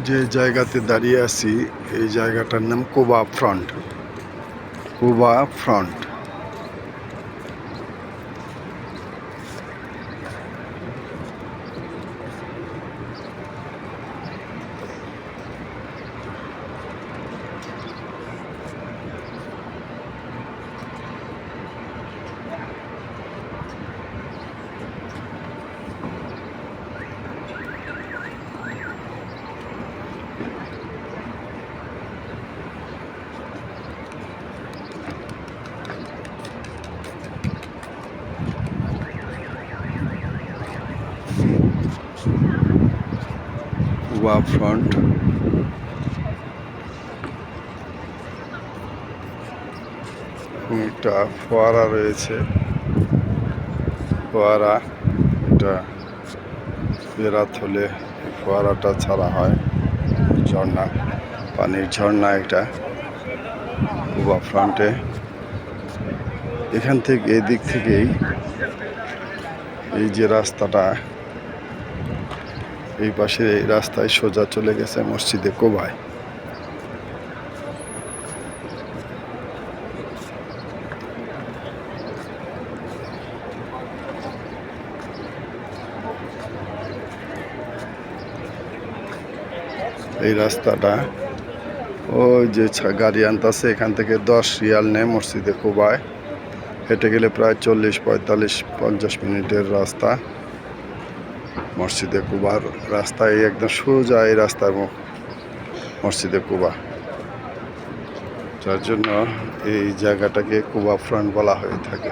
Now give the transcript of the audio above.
যে জায়গাতে দাঁড়িয়ে আছি এই জায়গাটার নাম Quba front. Quba front. Quba front. একটা ফোয়ারা রয়েছে, ফোয়ারা এটা বেরাত হলে ফোয়ারাটা ছাড়া হয়, ঝর্ণা, পানির ঝর্ণা এটা কুবা ফ্রন্টে। এখান থেকে এদিক থেকেই এই যে রাস্তাটা, এই পাশে এই রাস্তায় সোজা চলে গেছে মসজিদে কুবায়। এই রাস্তাটা ওই যে গাড়ি আনতেছে এখান থেকে 10 রিয়াল নেয় মসজিদে কুবায়। হেঁটে গেলে প্রায় 40-45-50 মিনিটের রাস্তা মসজিদে কুবার রাস্তায়, একদম সোজা এই রাস্তায় মসজিদে কুবা। যার জন্য এই জায়গাটাকে কুবা ফ্রন্ট বলা হয়ে থাকে।